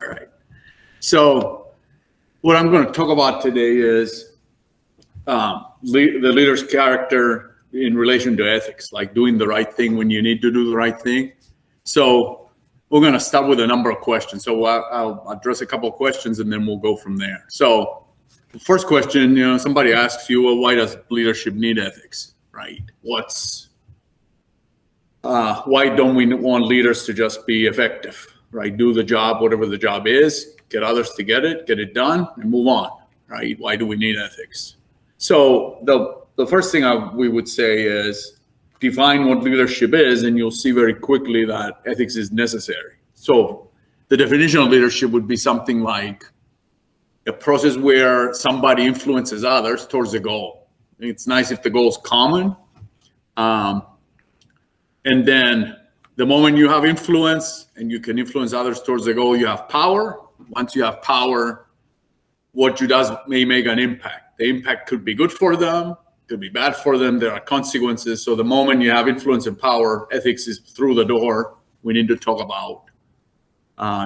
All right. So what I'm going to talk about today is the leader's character in relation to ethics, like doing the right thing when you need to do the right thing. So we're going to start with a number of questions. So I'll address a couple of questions and then we'll go from there. So the first question, somebody asks you, well, why does leadership need ethics, right? Why don't we want leaders to just be effective, right? Do the job, whatever the job is, get others to get it done, and move on, right? Why do we need ethics? So the first thing we would say is define what leadership is, and you'll see very quickly that ethics is necessary. So the definition of leadership would be something like a process where somebody influences others towards a goal. It's nice if the goal is common. And then the moment you have influence and you can influence others towards the goal, you have power. Once you have power, what you do may make an impact. The impact could be good for them, could be bad for them. There are consequences. So the moment you have influence and power, ethics is through the door. We need to talk about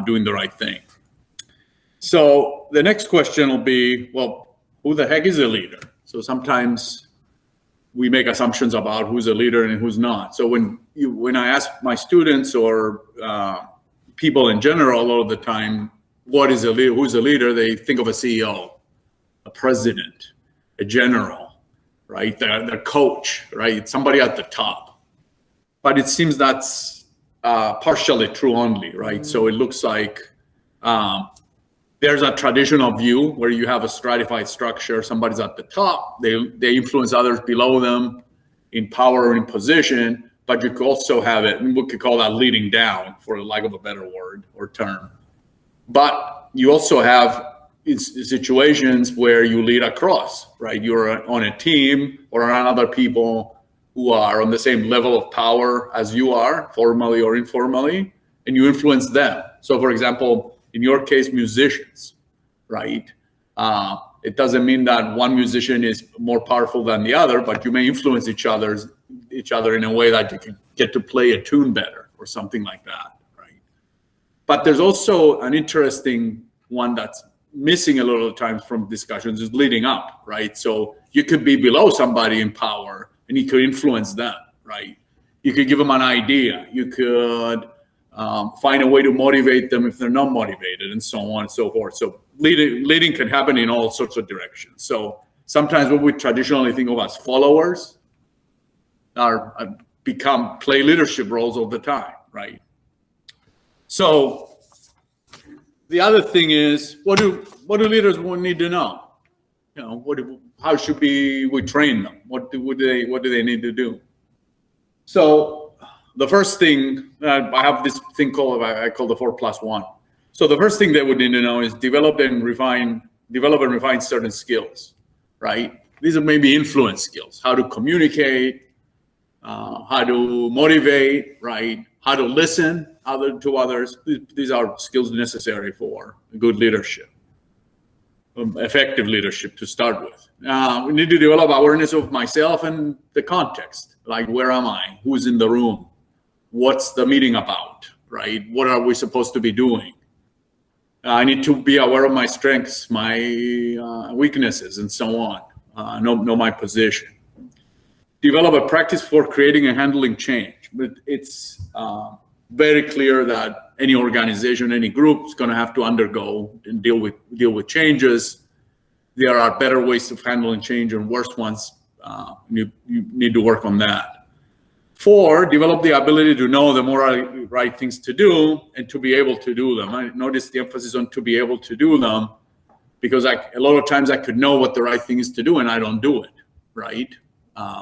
doing the right thing. So the next question will be, well, who the heck is a leader? So sometimes we make assumptions about who's a leader and who's not. So when I ask my students or people in general, a lot of the time, what is a leader? Who's a leader? They think of a CEO, a president, a general, right? The coach, right? Somebody at the top. But it seems that's partially true only, right? So it looks like there's a traditional view where you have a stratified structure. Somebody's at the top. They influence others below them in power or in position, but you could also have it, and we could call that leading down, for lack of a better word or term. But you also have situations where you lead across, right? You're on a team or around other people who are on the same level of power as you are, formally or informally, and you influence them. So for example, in your case, musicians, right? It doesn't mean that one musician is more powerful than the other, but you may influence each other in a way that you can get to play a tune better or something like that, right? But there's also an interesting one that's missing a lot of times from discussions is leading up, right? So you could be below somebody in power and you could influence them, right? You could give them an idea. You could find a way to motivate them if they're not motivated, and so on and so forth. So leading can happen in all sorts of directions. So sometimes what we traditionally think of as followers play leadership roles all the time, right? So the other thing is, what do leaders need to know? How should we train them? What do they need to do? So the first thing, I have this thing I call the 4+1. So the first thing they would need to know is develop and refine certain skills, right? These are maybe influence skills, how to communicate, how to motivate, right? How to listen to others. These are skills necessary for good leadership, effective leadership to start with. We need to develop awareness of myself and the context, like where am I? Who's in the room? What's the meeting about, right? What are we supposed to be doing? I need to be aware of my strengths, my weaknesses, and so on. Know my position. Develop a practice for creating and handling change. But it's very clear that any organization, any group is going to have to undergo and deal with changes. There are better ways of handling change and worse ones. You need to work on that. 4, develop the ability to know the morally right things to do and to be able to do them. I noticed the emphasis on to be able to do them because a lot of times I could know what the right thing is to do and I don't do it, right?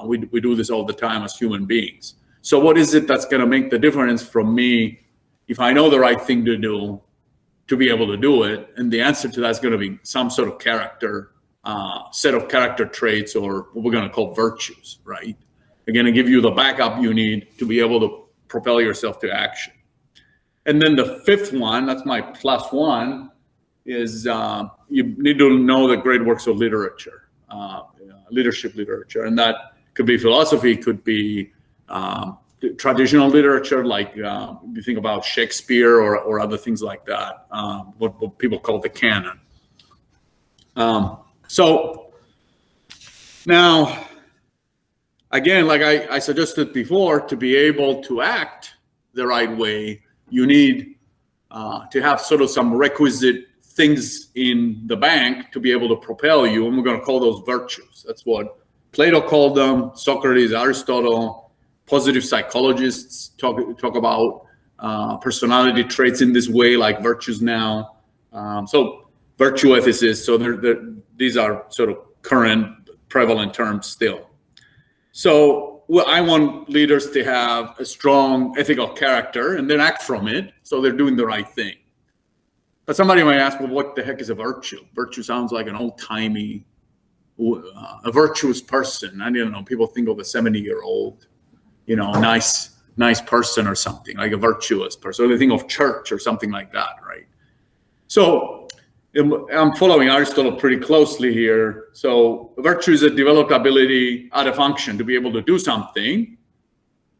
We do this all the time as human beings. So what is it that's going to make the difference from me if I know the right thing to do to be able to do it? And the answer to that is going to be some sort of set of character traits, or what we're going to call virtues, right? Again, to give you the backup you need to be able to propel yourself to action. And then the 5th one, that's my +1, is you need to know the great works of leadership literature. And that could be philosophy, could be traditional literature, like you think about Shakespeare or other things like that, what people call the canon. So now, again, like I suggested before, to be able to act the right way, you need to have sort of some requisite things in the bank to be able to propel you, and we're going to call those virtues. That's what Plato called them, Socrates, Aristotle. Positive psychologists talk about personality traits in this way, like virtues now. So virtue ethicists, so these are sort of current prevalent terms still. So I want leaders to have a strong ethical character and then act from it, so they're doing the right thing. But somebody might ask, well, what the heck is a virtue? Virtue sounds like an old-timey, a virtuous person. I don't know, people think of a 70-year-old, nice person or something, like a virtuous person. Or they think of church or something like that, right? So I'm following Aristotle pretty closely here. So virtue is a developed ability at a function to be able to do something,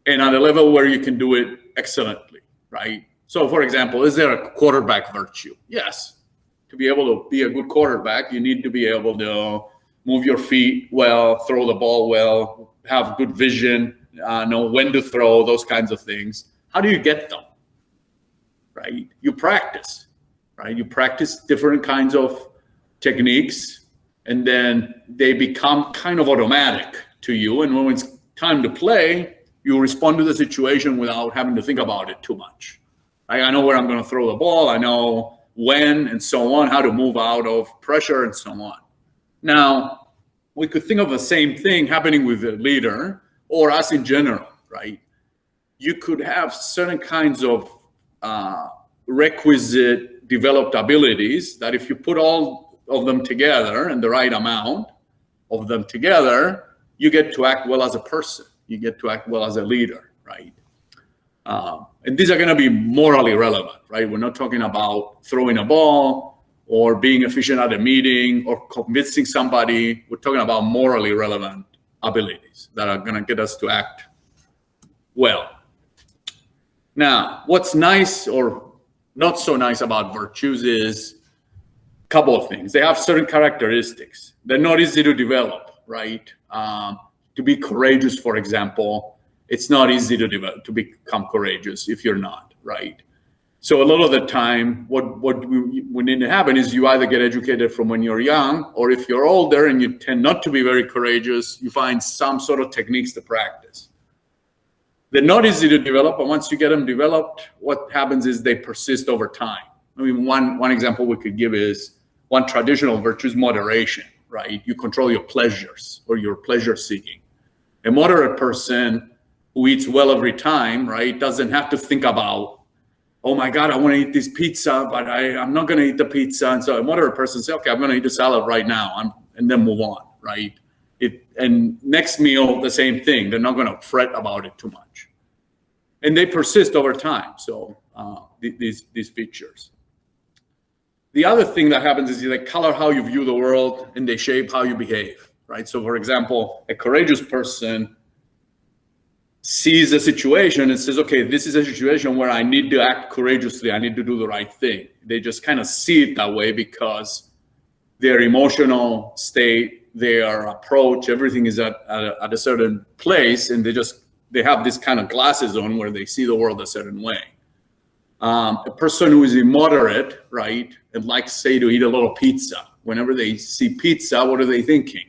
and at a level where you can do it excellently, right? So for example, is there a quarterback virtue? Yes. To be able to be a good quarterback, you need to be able to move your feet well, throw the ball well, have good vision, know when to throw, those kinds of things. How do you get them? Right? You practice, right? You practice different kinds of techniques, and then they become kind of automatic to you. And when it's time to play, you respond to the situation without having to think about it too much. I know where I'm going to throw the ball. I know when and so on, how to move out of pressure and so on. Now, we could think of the same thing happening with the leader or us in general, right? You could have certain kinds of requisite developed abilities that if you put all of them together and the right amount of them together, you get to act well as a person. You get to act well as a leader, right? And these are going to be morally relevant, right? We're not talking about throwing a ball or being efficient at a meeting or convincing somebody. We're talking about morally relevant abilities that are going to get us to act well. Now, what's nice or not so nice about virtues is a couple of things. They have certain characteristics. They're not easy to develop, right? To be courageous, for example, it's not easy to develop, to become courageous if you're not, right? So a lot of the time, what we need to happen is you either get educated from when you're young, or if you're older and you tend not to be very courageous, you find some sort of techniques to practice. They're not easy to develop, but once you get them developed, what happens is they persist over time. I mean, one example we could give is one traditional virtue is moderation, right? You control your pleasures or your pleasure seeking. A moderate person who eats well every time, right, doesn't have to think about, oh my God, I want to eat this pizza, but I'm not going to eat the pizza. And so a moderate person says, okay, I'm going to eat a salad right now, and then move on, right? And next meal, the same thing. They're not going to fret about it too much. And they persist over time, so these features. The other thing that happens is they color how you view the world, and they shape how you behave, right? So for example, a courageous person sees a situation and says, okay, this is a situation where I need to act courageously. I need to do the right thing. They just kind of see it that way because their emotional state, their approach, everything is at a certain place, and they have this kind of glasses on where they see the world a certain way. A person who is immoderate, right, and likes, say, to eat a little pizza. Whenever they see pizza, what are they thinking?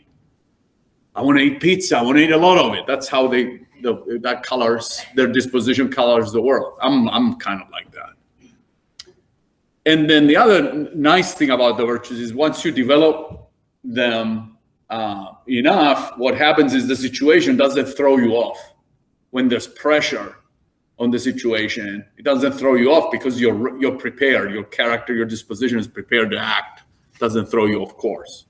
I want to eat pizza. I want to eat a lot of it. That's how that colors, their disposition colors the world. I'm kind of like that. And then the other nice thing about the virtues is once you develop them enough, what happens is the situation doesn't throw you off. When there's pressure on the situation, it doesn't throw you off because you're prepared. Your character, your disposition is prepared to act. It doesn't throw you off course.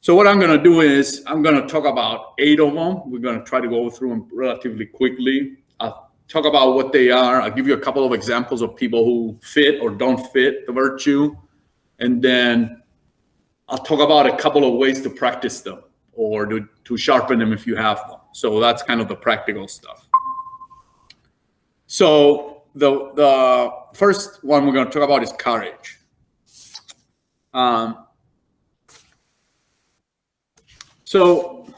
So what I'm going to do is I'm going to talk about 8 of them. We're going to try to go through them relatively quickly. I'll talk about what they are. I'll give you a couple of examples of people who fit or don't fit the virtue. And then I'll talk about a couple of ways to practice them or to sharpen them if you have them. So that's kind of the practical stuff. So the first one we're going to talk about is courage. So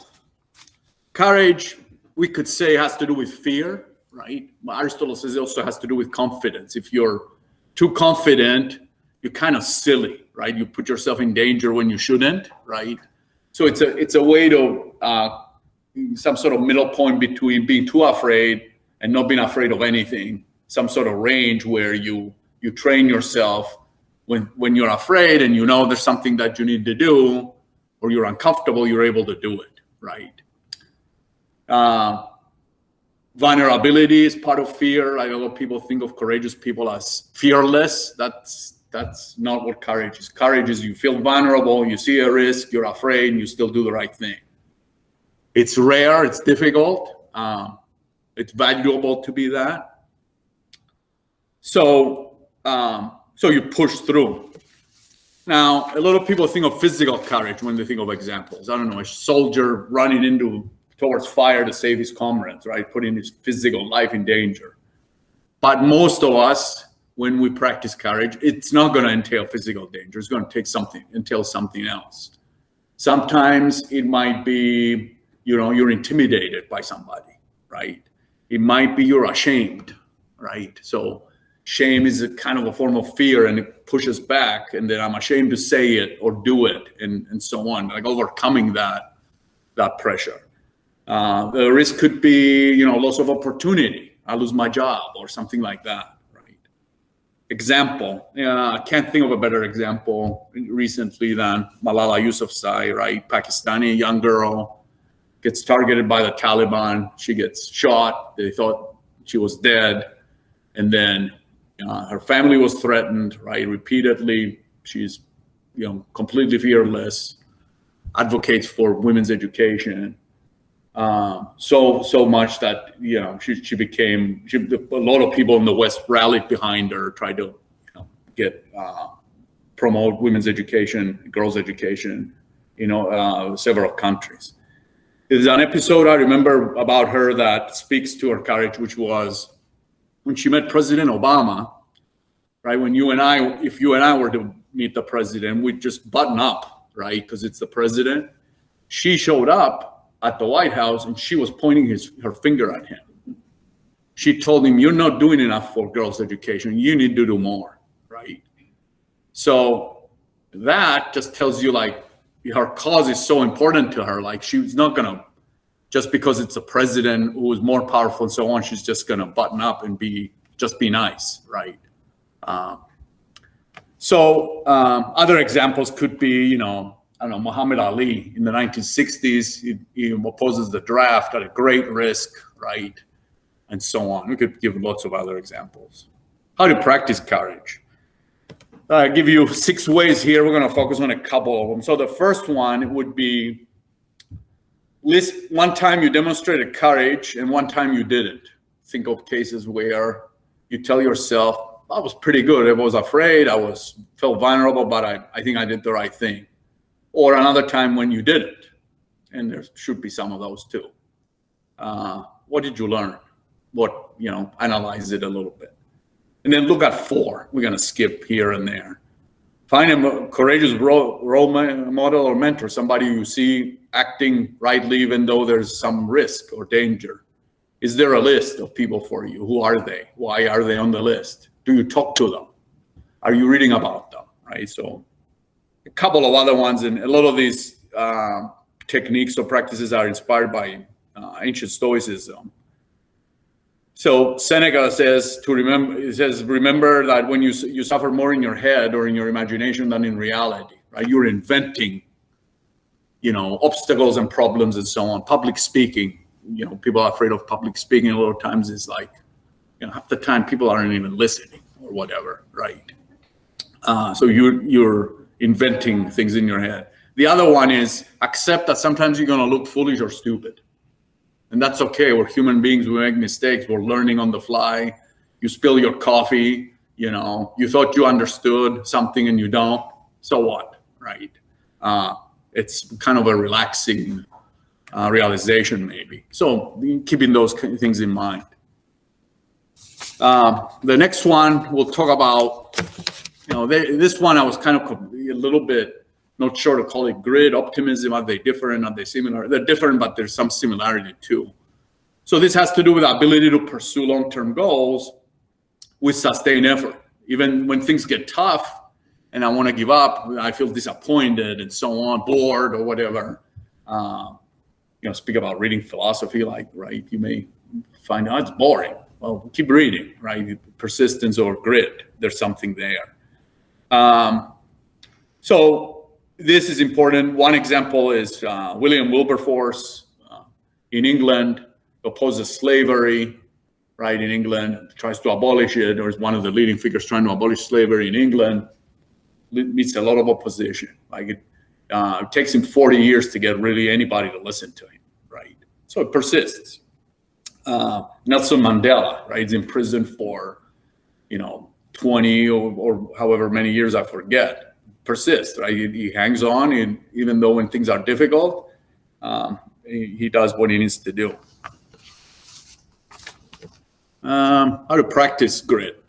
courage, we could say, has to do with fear, right? Aristotle says it also has to do with confidence. If you're too confident, you're kind of silly, right? You put yourself in danger when you shouldn't, right? So it's a way to some sort of middle point between being too afraid and not being afraid of anything. Some sort of range where you train yourself when you're afraid and you know there's something that you need to do or you're uncomfortable, you're able to do it, right? Vulnerability is part of fear. Like a lot of people think of courageous people as fearless. That's not what courage is. Courage is you feel vulnerable, you see a risk, you're afraid, and you still do the right thing. It's rare, it's difficult. It's valuable to be that. So you push through. Now, a lot of people think of physical courage when they think of examples. I don't know, a soldier running towards fire to save his comrades, right? Putting his physical life in danger. But most of us, when we practice courage, it's not going to entail physical danger. It's going to entail something else. Sometimes it might be, you're intimidated by somebody, right? It might be you're ashamed, right? So shame is a kind of a form of fear and it pushes back, and then I'm ashamed to say it or do it, and so on, like overcoming that pressure. The risk could be, loss of opportunity. I lose my job or something like that, right? Example, I can't think of a better example recently than Malala Yousafzai, right? Pakistani young girl gets targeted by the Taliban. She gets shot. They thought she was dead. And then her family was threatened, right? Repeatedly. She's, completely fearless, advocates for women's education. So much that she became a lot of people in the West rallied behind her, tried to get promote women's education, girls' education, several countries. There's an episode I remember about her that speaks to her courage, which was when she met President Obama, right? If you and I were to meet the president, we'd just button up, right? Because it's the president. She showed up at the White House and she was pointing her finger at him. She told him, "You're not doing enough for girls' education. You need to do more," right? So that just tells you, like, her cause is so important to her. Like, she's not gonna, just because it's a president who is more powerful and so on, she's just gonna button up and be nice, right? Other examples could be, Muhammad Ali in the 1960s, he opposes the draft at a great risk, right? And so on. We could give lots of other examples. How to practice courage. I give you 6 ways here. We're going to focus on a couple of them. So the first one would be, list one time you demonstrated courage and one time you didn't. Think of cases where you tell yourself, I was pretty good. I was afraid. Felt vulnerable, but I think I did the right thing. Or another time when you didn't. And there should be some of those too. What did you learn? Analyze it a little bit. And then look at 4. We're going to skip here and there. Find a courageous role model or mentor, somebody you see acting rightly even though there's some risk or danger. Is there a list of people for you? Who are they? Why are they on the list? Do you talk to them? Are you reading about them, right? So a couple of other ones, and a lot of these techniques or practices are inspired by ancient Stoicism. So Seneca says remember that when you suffer more in your head or in your imagination than in reality, right? You're inventing, obstacles and problems and so on. Public speaking, people are afraid of public speaking. A lot of times it's like, half the time people aren't even listening or whatever, right? So you're inventing things in your head. The other one is accept that sometimes you're going to look foolish or stupid. And that's okay. We're human beings. We make mistakes. We're learning on the fly. You spill your coffee, you thought you understood something and you don't. So what, right? It's kind of a relaxing realization maybe. So keeping those things in mind. The next one we'll talk about, this one I was kind of a little bit not sure to call it grit, optimism. Are they different? Are they similar? They're different, but there's some similarity too. So this has to do with the ability to pursue long-term goals with sustained effort. Even when things get tough and I want to give up, I feel disappointed and so on, bored or whatever. Speak about reading philosophy, right? You may find out it's boring. Well, keep reading, right? Persistence or grit, there's something there. So this is important. One example is William Wilberforce in England opposes slavery, right? In England, tries to abolish it, or is one of the leading figures trying to abolish slavery in England. Meets a lot of opposition. It takes him 40 years to get really anybody to listen to him, right? So it persists. Nelson Mandela, right? He's in prison for, 20 or however many years, I forget. Persists, right? He hangs on, and even though when things are difficult, he does what he needs to do. How to practice grit.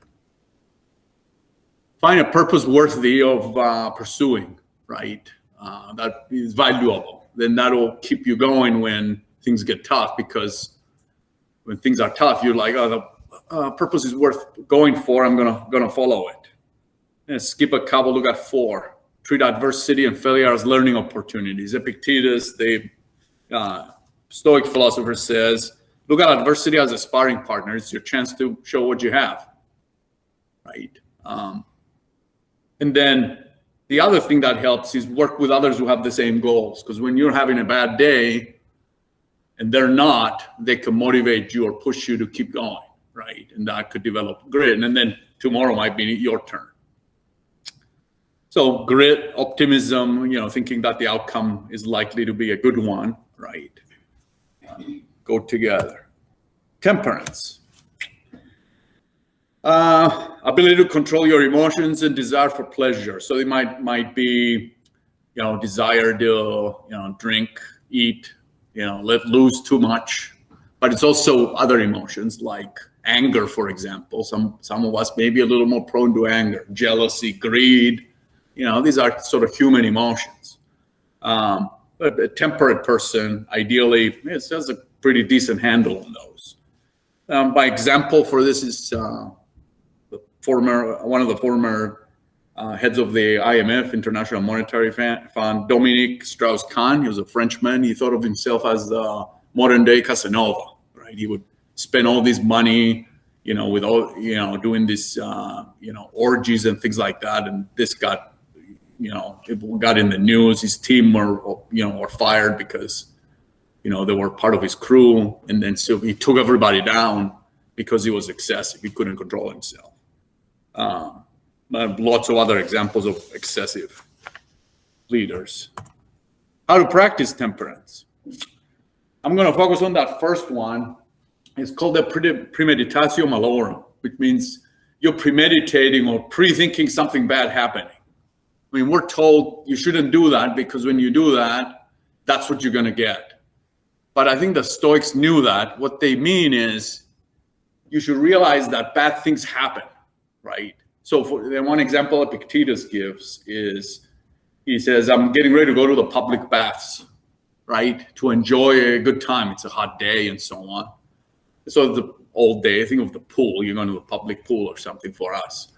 Find a purpose worthy of pursuing, right? That is valuable. Then that'll keep you going when things get tough, because when things are tough, you're like, oh, the purpose is worth going for. I'm gonna follow it. And skip a couple. Look at 4. Treat adversity and failure as learning opportunities. Epictetus, the Stoic philosopher, says, look at adversity as a sparring partner. It's your chance to show what you have, right? And then the other thing that helps is work with others who have the same goals. Because when you're having a bad day and they're not, they can motivate you or push you to keep going, right? And that could develop grit. And then tomorrow might be your turn. So grit, optimism, thinking that the outcome is likely to be a good one, right? Go together. Temperance. Ability to control your emotions and desire for pleasure. So it might be, desire to, drink, eat, let loose too much. But it's also other emotions like anger, for example. Some of us may be a little more prone to anger, jealousy, greed. These are sort of human emotions. But a temperate person, ideally, has a pretty decent handle on those. By example for this is one of the former heads of the IMF, International Monetary Fund, Dominique Strauss-Kahn. He was a Frenchman. He thought of himself as the modern-day Casanova, right? He would spend all this money, with all, doing this, orgies and things like that. And this got, it got in the news. His team were fired because, they were part of his crew. And then so he took everybody down because he was excessive. He couldn't control himself. Lots of other examples of excessive leaders. How to practice temperance. I'm going to focus on that first one. It's called the premeditatio malorum, which means you're premeditating or pre-thinking something bad happening. I mean, we're told you shouldn't do that because when you do that, that's what you're going to get. But I think the Stoics knew that. What they mean is you should realize that bad things happen, right? So for the one example Epictetus gives is, he says, I'm getting ready to go to the public baths, right? To enjoy a good time. It's a hot day and so on. So the old day, think of the pool. You're going to a public pool or something for us,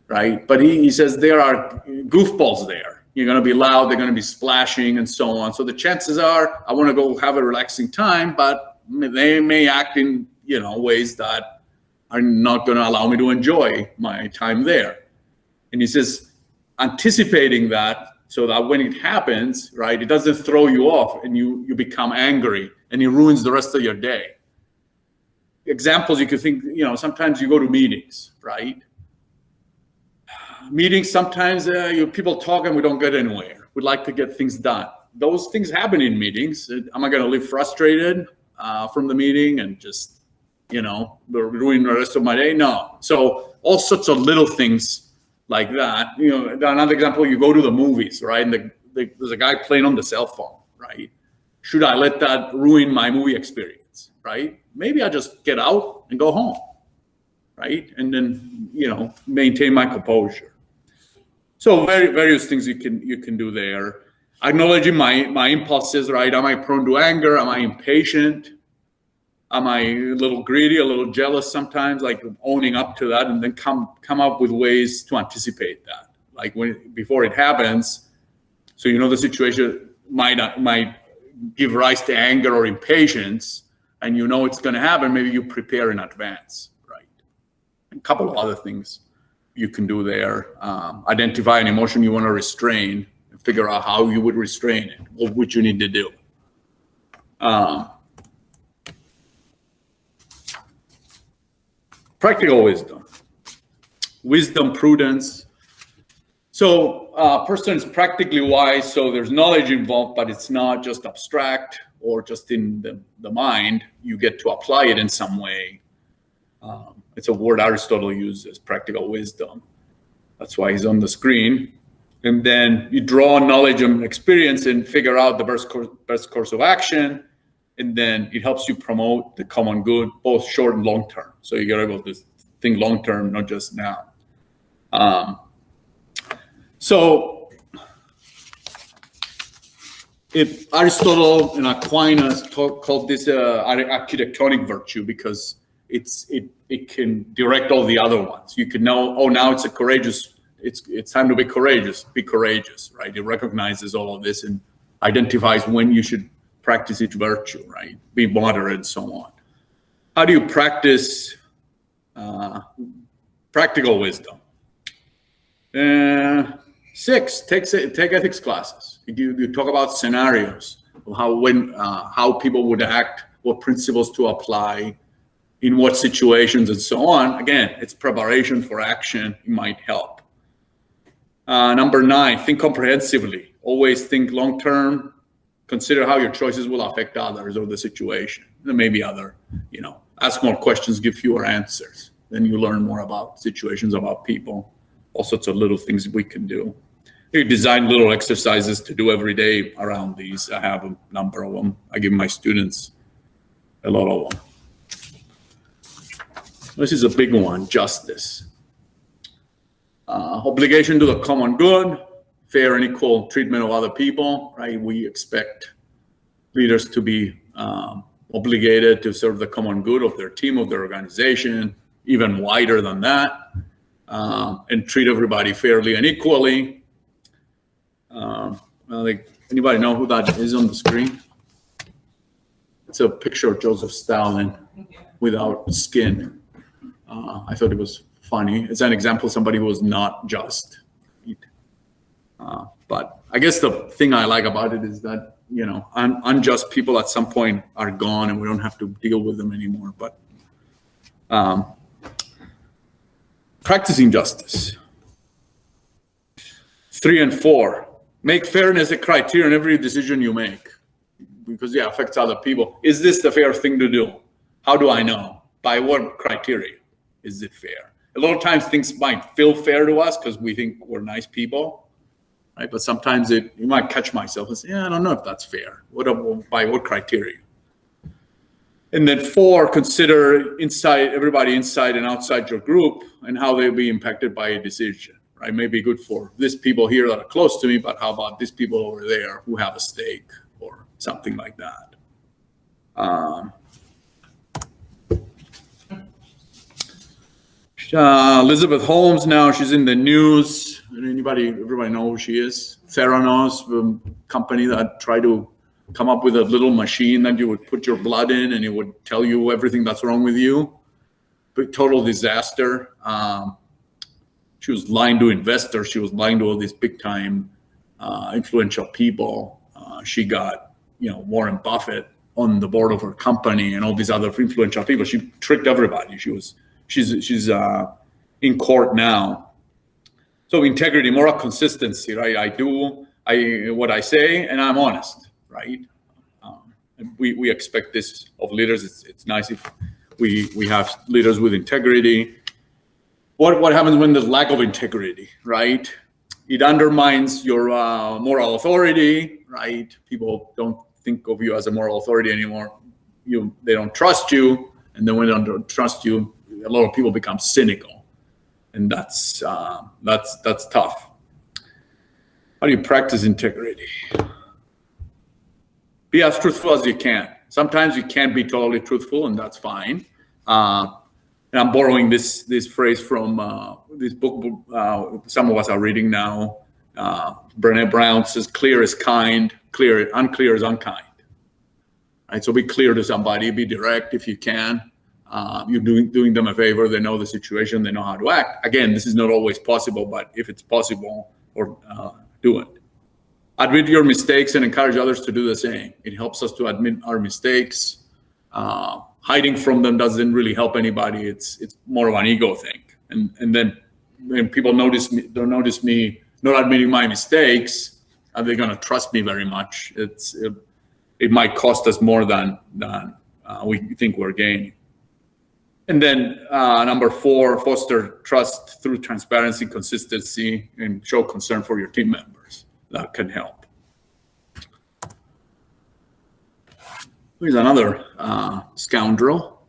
right? But he says there are goofballs there. You're going to be loud. They're going to be splashing and so on. So the chances are I want to go have a relaxing time, but they may act in, ways that are not going to allow me to enjoy my time there. And he says, anticipating that so that when it happens, right, it doesn't throw you off and you become angry and it ruins the rest of your day. Examples you could think, sometimes you go to meetings, right? Meetings, sometimes people talk and we don't get anywhere. We'd like to get things done. Those things happen in meetings. Am I going to live frustrated from the meeting and just, ruin the rest of my day? No. So all sorts of little things like that. Another example, you go to the movies, right? And there's a guy playing on the cell phone, right? Should I let that ruin my movie experience, right? Maybe I just get out and go home, right? And then, maintain my composure. So various things you can do there. Acknowledging my impulses, right? Am I prone to anger? Am I impatient? Am I a little greedy, a little jealous sometimes? Like owning up to that, and then come up with ways to anticipate that. Like before it happens, so the situation might give rise to anger or impatience, and it's going to happen. Maybe you prepare in advance, right? A couple of other things you can do there. Identify an emotion you want to restrain, and figure out how you would restrain it, or what you need to do. Practical wisdom, prudence. So a person is practically wise, so there's knowledge involved, but it's not just abstract or just in the mind. You get to apply it in some way. It's a word Aristotle uses, practical wisdom. That's why he's on the screen. And then you draw knowledge and experience and figure out the best course of action. And then it helps you promote the common good, both short and long term. So you're able to think long term, not just now. So if Aristotle and Aquinas called this architectonic virtue, because it can direct all the other ones. You can know, now it's it's time to be courageous, right? It recognizes all of this and identifies when you should practice each virtue, right? Be moderate and so on. How do you practice practical wisdom? 6, take ethics classes. You talk about scenarios of how people would act, what principles to apply, in what situations, and so on. Again, it's preparation for action. It might help. Number 9, think comprehensively. Always think long term. Consider how your choices will affect others or the situation. There may be other, ask more questions, give fewer answers. Then you learn more about situations, about people. All sorts of little things we can do. You design little exercises to do every day around these. I have a number of them. I give my students a lot of them. This is a big one, justice. Obligation to the common good, fair and equal treatment of other people, right? We expect leaders to be obligated to serve the common good of their team, of their organization, even wider than that, and treat everybody fairly and equally. Anybody know who that is on the screen? It's a picture of Joseph Stalin without skin. I thought it was funny. It's an example of somebody who was not just. But I guess the thing I like about it is that, unjust people at some point are gone and we don't have to deal with them anymore. But practicing justice. 3 and 4, make fairness a criteria in every decision you make, because it affects other people. Is this the fair thing to do? How do I know? By what criteria is it fair? A lot of times things might feel fair to us because we think we're nice people, right? But sometimes you might catch myself and say, I don't know if that's fair. By what criteria? And then 4, consider everybody inside and outside your group and how they'll be impacted by a decision, right? Maybe good for these people here that are close to me, but how about these people over there who have a stake or something like that? Elizabeth Holmes now, she's in the news. Everybody know who she is? Theranos, company that tried to come up with a little machine that you would put your blood in and it would tell you everything that's wrong with you. But total disaster. She was lying to investors. She was lying to all these big time influential people. She got, Warren Buffett on the board of her company and all these other influential people. She tricked everybody. She's in court now. So integrity, moral consistency, right? I do what I say, and I'm honest, right? We expect this of leaders. It's nice if we have leaders with integrity. What happens when there's lack of integrity, right? It undermines your moral authority, right? People don't think of you as a moral authority anymore. They don't trust you, and then when they don't trust you, a lot of people become cynical, and that's tough. How do you practice integrity? Be as truthful as you can. Sometimes you can't be totally truthful, and that's fine. And I'm borrowing this phrase from this book some of us are reading now. Brené Brown says, "Clear is kind, unclear is unkind." Right? So be clear to somebody, be direct if you can. You're doing them a favor. They know the situation, they know how to act. Again, this is not always possible, but if it's possible, do it. Admit your mistakes and encourage others to do the same. It helps us to admit our mistakes. Hiding from them doesn't really help anybody. It's more of an ego thing. And then when people notice me not admitting my mistakes, are they going to trust me very much? It might cost us more than we think we're gaining. And then number 4, foster trust through transparency, consistency, and show concern for your team members. That can help. Here's another scoundrel.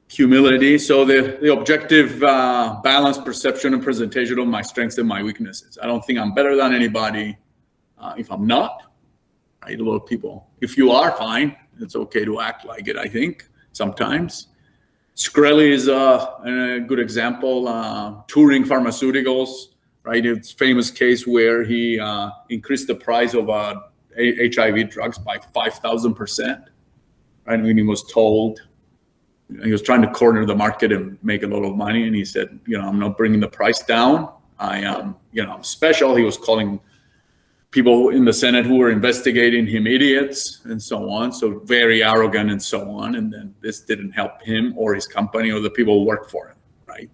Humility. So the objective, balanced perception and presentation of my strengths and my weaknesses. I don't think I'm better than anybody. If I'm not, right? A lot of people. If you are, fine. It's okay to act like it, I think, sometimes. Shkreli is a good example. Turing Pharmaceuticals, right? It's a famous case where he increased the price of HIV drugs by 5,000%, right? When he was told, he was trying to corner the market and make a lot of money, and he said, I'm not bringing the price down. I am, I'm special. He was calling people in the Senate who were investigating him idiots and so on. So very arrogant and so on. And then this didn't help him or his company or the people who worked for him, right?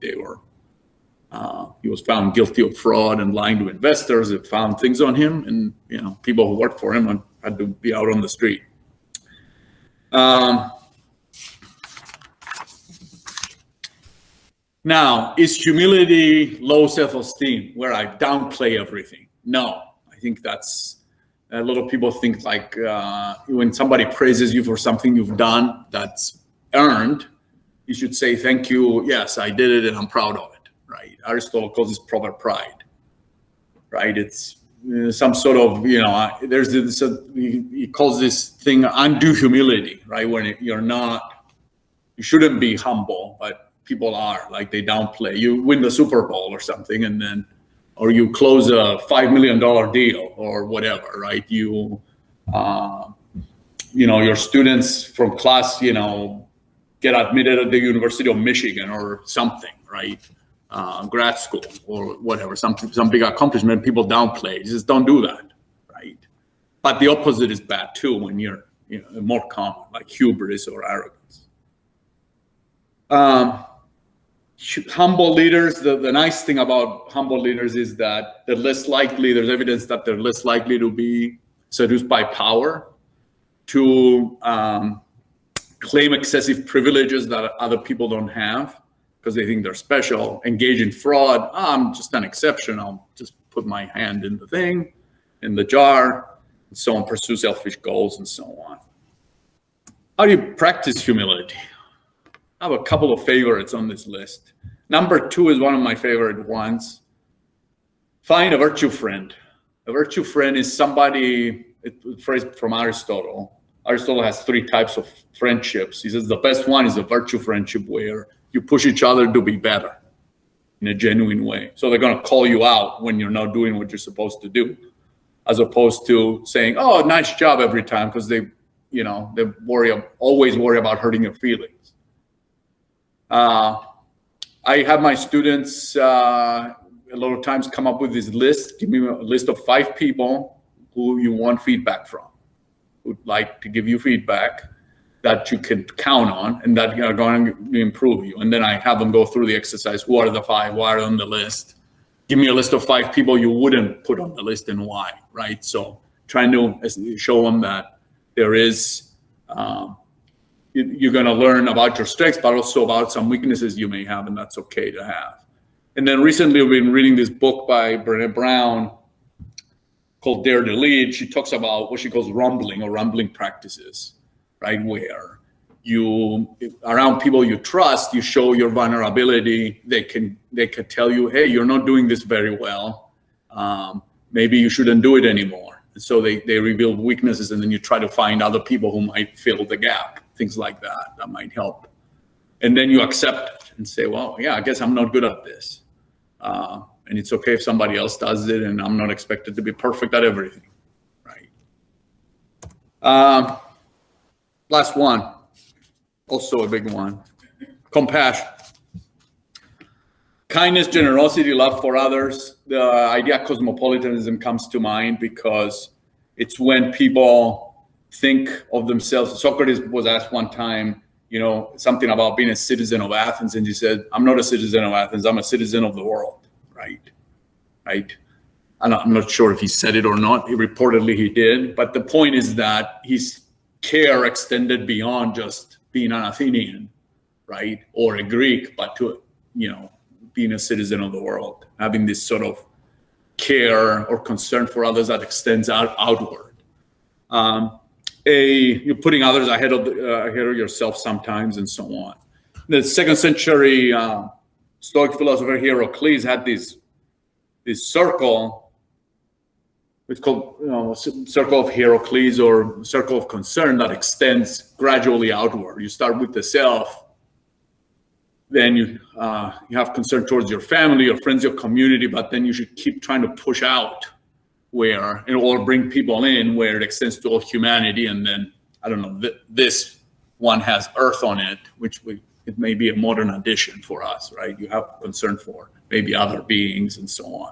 He was found guilty of fraud and lying to investors. It found things on him, and people who worked for him had to be out on the street. Now, is humility low self-esteem, where I downplay everything? No, I think that's a lot of people think like when somebody praises you for something you've done that's earned, you should say thank you. Yes, I did it, and I'm proud of it. Right, Aristotle calls this proper pride. Right, it's some sort of there's this. He calls this thing undue humility. Right, when you shouldn't be humble, but people are, like, they downplay. You win the Super Bowl or something, or you close a $5 million deal or whatever. Right, your students from class, get admitted at the University of Michigan or something. Right. Grad school or whatever, some big accomplishment, people downplay. Just don't do that, right? But the opposite is bad too when you're more common, like hubris or arrogance. Humble leaders, the nice thing about humble leaders is that there's evidence that they're less likely to be seduced by power, to claim excessive privileges that other people don't have, because they think they're special, engage in fraud. I'm just an exception. I'll just put my hand in the jar, and so on, pursue selfish goals and so on. How do you practice humility? I have a couple of favorites on this list. Number 2 is one of my favorite ones. Find a virtue friend. A virtue friend is somebody, a phrase from Aristotle. Aristotle has 3 types of friendships. He says the best one is a virtue friendship where you push each other to be better in a genuine way. So they're going to call you out when you're not doing what you're supposed to do, as opposed to saying, "Oh, nice job" every time, because they always worry about hurting your feelings. I have my students a lot of times come up with this list. Give me a list of 5 people who you want feedback from, who'd like to give you feedback that you can count on and that are going to improve you. And then I have them go through the exercise. Who are the 5? Why are on the list? Give me a list of 5 people you wouldn't put on the list and why, right? So trying to show them that there is, you're going to learn about your strengths, but also about some weaknesses you may have, and that's okay to have. And then recently we've been reading this book by Brené Brown called Dare to Lead. She talks about what she calls rumbling practices, right? Where around people you trust, you show your vulnerability. They can tell you, hey, you're not doing this very well. Maybe you shouldn't do it anymore. And so they reveal weaknesses, and then you try to find other people who might fill the gap, things like that might help. And then you accept it and say, well, yeah, I guess I'm not good at this. And it's okay if somebody else does it, and I'm not expected to be perfect at everything, right? Last one, also a big one, compassion. Kindness, generosity, love for others. The idea of cosmopolitanism comes to mind because it's when people think of themselves. Socrates was asked one time, something about being a citizen of Athens, and he said, I'm not a citizen of Athens, I'm a citizen of the world, right? I'm not sure if he said it or not. Reportedly he did, but the point is that his care extended beyond just being an Athenian, right, or a Greek, but to being a citizen of the world, having this sort of care or concern for others that extends outward. You're putting others ahead of yourself sometimes, and so on. The 2nd century Stoic philosopher Heracles had this circle. It's called circle of Heracles, or circle of concern, that extends gradually outward. You start with the self, then you have concern towards your family, your friends, your community, but then you should keep trying to push out or bring people in where it extends to all humanity. And then, I don't know, this one has earth on it, it may be a modern addition for us, right? You have concern for maybe other beings and so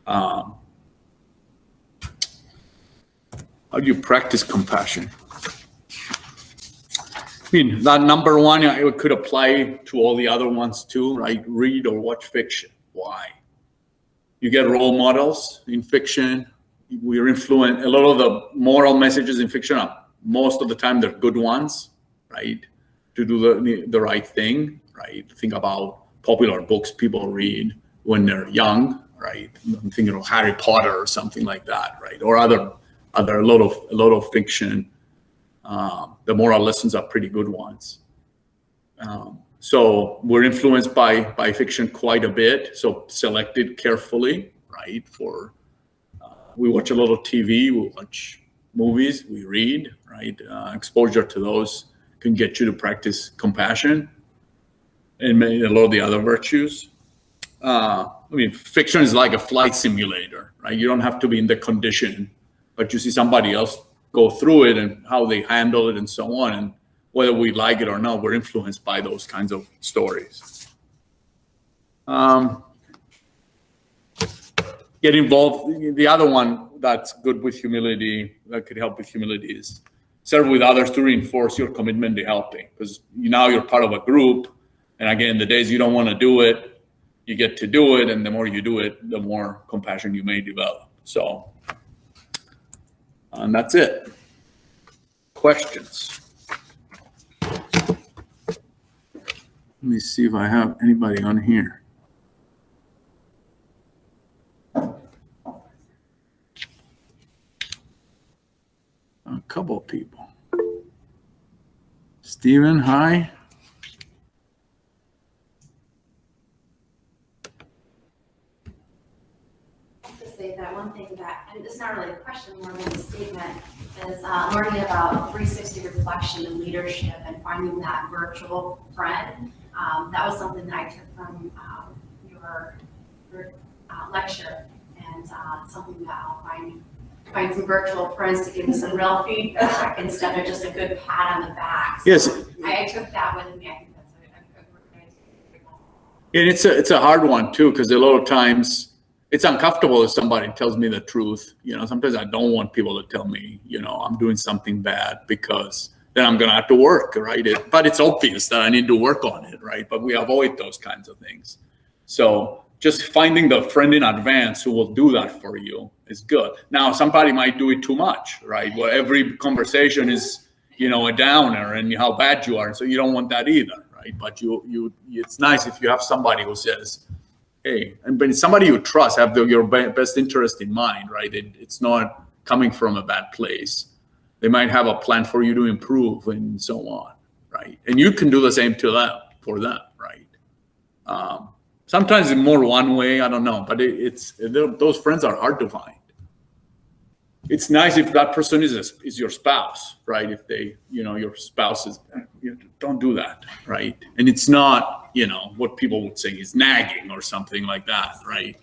on. How do you practice compassion? I mean, that number one, it could apply to all the other ones too, right? Read or watch fiction. Why? You get role models in fiction. We're influenced. A lot of the moral messages in fiction most of the time they're good ones, right? To do the right thing, right? Think about popular books people read when they're young, right? I'm thinking of Harry Potter or something like that, right? Or a lot of fiction. The moral lessons are pretty good ones. So we're influenced by fiction quite a bit. So selected carefully, right? We watch a lot of TV, we watch movies, we read, right? Exposure to those can get you to practice compassion and a lot of the other virtues. Fiction is like a flight simulator, right? You don't have to be in the condition, but you see somebody else go through it and how they handle it and so on. And whether we like it or not, we're influenced by those kinds of stories. Get involved. The other one that's good with humility, that could help with humility, is serve with others to reinforce your commitment to helping. Because now you're part of a group. And again, the days you don't want to do it, you get to do it. And the more you do it, the more compassion you may develop. So, and that's it. Questions? Let me see if I have anybody on here. A couple of people. Steven, hi. Say that one thing that, and it's not really a question, more than a statement, is learning about 360 reflection and leadership and finding that virtual friend. That was something that I took from your lecture, and something that I'll find some virtual friends to give me some real feedback instead of just a good pat on the back. So yes. I took that with me. I think that's a good. And it's a hard one too, because a lot of times it's uncomfortable if somebody tells me the truth. Sometimes I don't want people to tell me, I'm doing something bad, because then I'm going to have to work, right? But it's obvious that I need to work on it, right? But we avoid those kinds of things. So just finding the friend in advance who will do that for you is good. Now, somebody might do it too much, right? Where every conversation is, a downer and how bad you are. So you don't want that either, right? But it's nice if you have somebody who says, hey, but it's somebody you trust, have your best interest in mind, right? It's not coming from a bad place. They might have a plan for you to improve and so on, right? And you can do the same to them, for them, right? Sometimes it's more one way, I don't know, but those friends are hard to find. It's nice if that person is your spouse, right? If your spouse is, don't do that, right? And it's not, what people would say is nagging or something like that, right?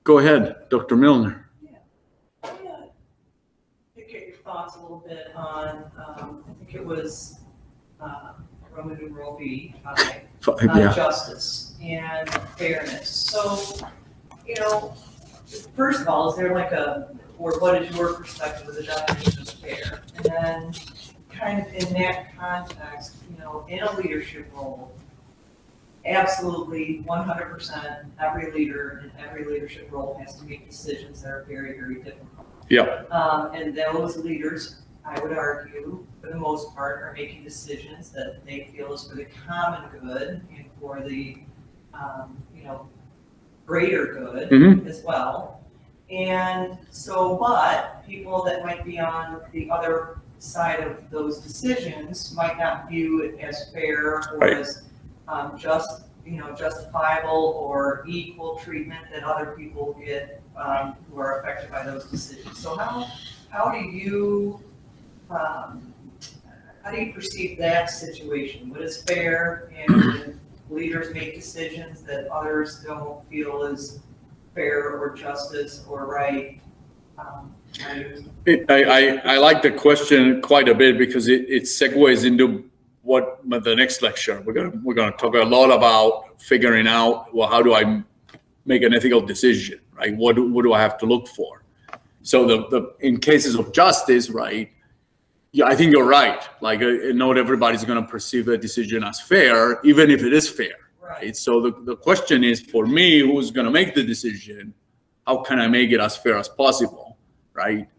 Go ahead, Dr. Milner. Yeah. To get your thoughts a little bit on, I think it was Roman numeral B, justice and fairness. So, first of all, is there or what is your perspective of the definition of fair? And then kind of in that context, in a leadership role, absolutely 100% every leader in every leadership role has to make decisions that are very, very difficult. Yeah. And those leaders, I would argue, for the most part, are making decisions that they feel is for the common good and for the, greater good as well. And so, but people that might be on the other side of those decisions might not view it as fair or as justifiable or equal treatment that other people get who are affected by those decisions. So how do you perceive that situation? What is fair, and when leaders make decisions that others don't feel is fair or justice or right? I like the question quite a bit because it segues into what the next lecture we're gonna talk a lot about figuring out, well, how do I make an ethical decision, right? What do I have to look for? So the in cases of justice, right? Yeah, I think you're right. Like, not everybody's going to perceive a decision as fair, even if it is fair, right? So the question is, for me, who's going to make the decision, how can I make it as fair as possible, right?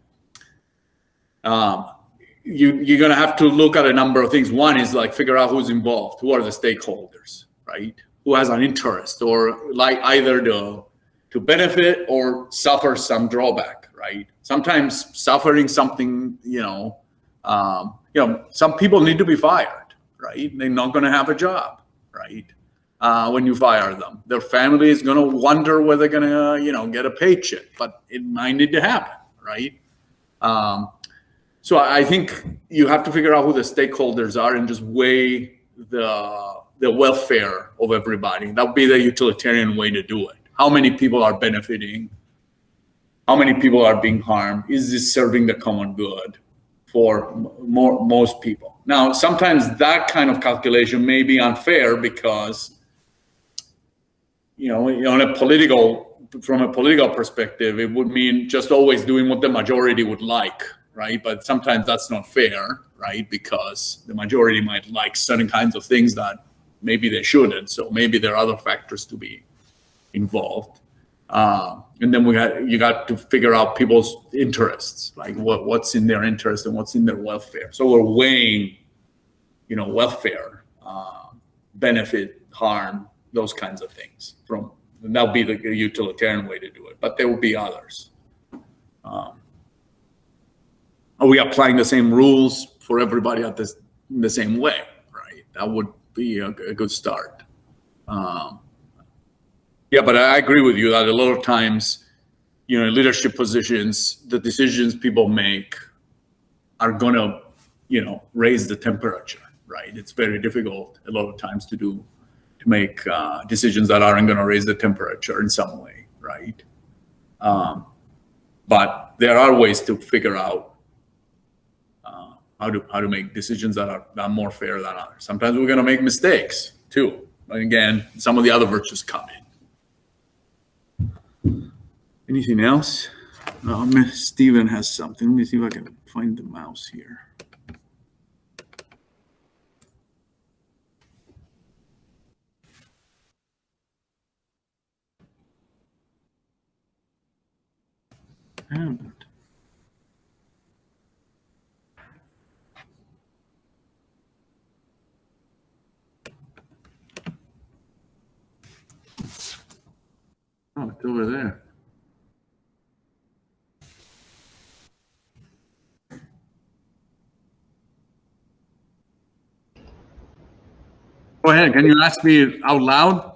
You're going to have to look at a number of things. One is figure out who's involved, who are the stakeholders, right? Who has an interest or either to benefit or suffer some drawback, right? Sometimes suffering something, some people need to be fired, right? They're not going to have a job, right? When you fire them, their family is going to wonder whether they're going to, get a paycheck, but it might need to happen, right? So I think you have to figure out who the stakeholders are and just weigh the welfare of everybody. That would be the utilitarian way to do it. How many people are benefiting? How many people are being harmed? Is this serving the common good for most people? Now, sometimes that kind of calculation may be unfair because, from a political perspective, it would mean just always doing what the majority would like, right? But sometimes that's not fair, right? Because the majority might like certain kinds of things that maybe they shouldn't. So maybe there are other factors to be involved. And then you got to figure out people's interests, like what's in their interest and what's in their welfare. So we're weighing, welfare, benefit, harm, those kinds of things. That would be the utilitarian way to do it, but there will be others. Are we applying the same rules for everybody in the same way, right? That would be a good start. Yeah, but I agree with you that a lot of times, in leadership positions, the decisions people make are going to, raise the temperature, right? It's very difficult a lot of times to make decisions that aren't going to raise the temperature in some way, right? But there are ways to figure out how to make decisions that are more fair than others. Sometimes we're going to make mistakes too. But again, some of the other virtues come in. Anything else? Steven has something. Let me see if I can find the mouse here. Oh, it's over there. Go ahead. Can you ask me out loud?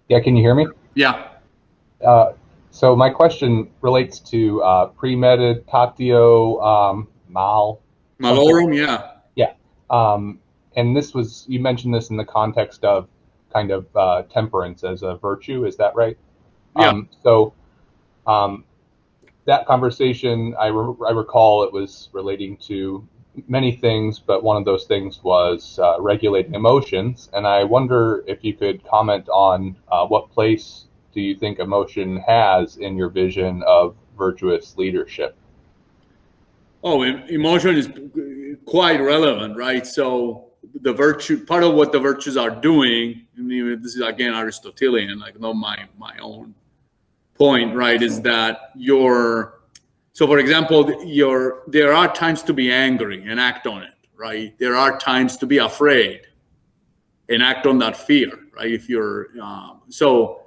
Yeah, can you hear me? Yeah. So my question relates to premeditatio mal. Malorum, yeah. Yeah. And this was, you mentioned this in the context of kind of temperance as a virtue. Is that right? Yeah. That conversation, I recall it was relating to many things, but one of those things was regulating emotions. And I wonder if you could comment on what place do you think emotion has in your vision of virtuous leadership? Oh, emotion is quite relevant, right? So the virtue, part of what the virtues are doing, this is again Aristotelian, like not my own point, right? Is that so for example, there are times to be angry and act on it, right? There are times to be afraid and act on that fear, right? If you're so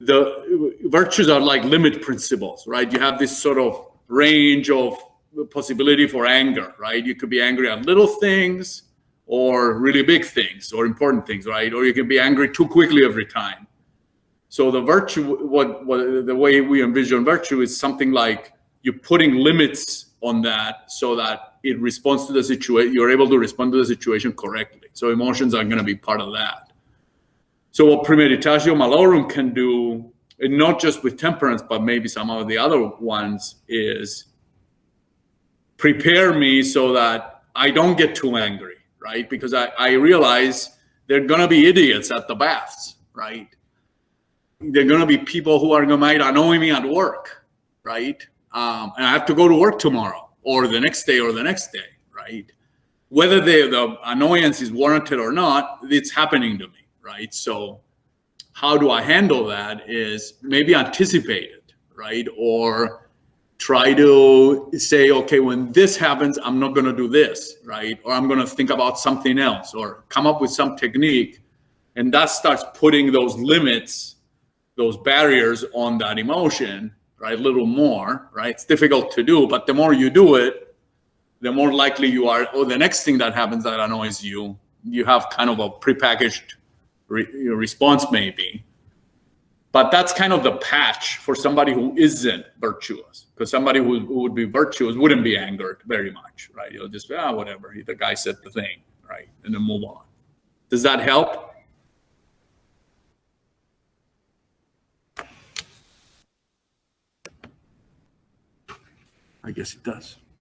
the virtues are like limit principles, right? You have this sort of range of possibility for anger, right? You could be angry at little things or really big things or important things, right? Or you can be angry too quickly every time. So the virtue, what the way we envision virtue is something like you're putting limits on that so that it responds to the situation. You're able to respond to the situation correctly. So emotions are going to be part of that. So what premeditatio malorum can do, and not just with temperance, but maybe some of the other ones, is prepare me so that I don't get too angry, right? Because I realize there are going to be idiots at the baths, right? There are going to be people who might annoy me at work, right? And I have to go to work tomorrow or the next day, right? Whether the annoyance is warranted or not, it's happening to me, right? So how do I handle that is maybe anticipate it, right? Or try to say, okay, when this happens, I'm not going to do this, right? Or I'm going to think about something else or come up with some technique. And that starts putting those limits, those barriers on that emotion, right? A little more, right? It's difficult to do, but the more you do it, the more likely you are, or the next thing that happens that annoys you, you have kind of a prepackaged response maybe. But that's kind of the patch for somebody who isn't virtuous, because somebody who would be virtuous wouldn't be angered very much, right? You'll just, whatever, the guy said the thing, right? And then move on. Does that help? I guess it does.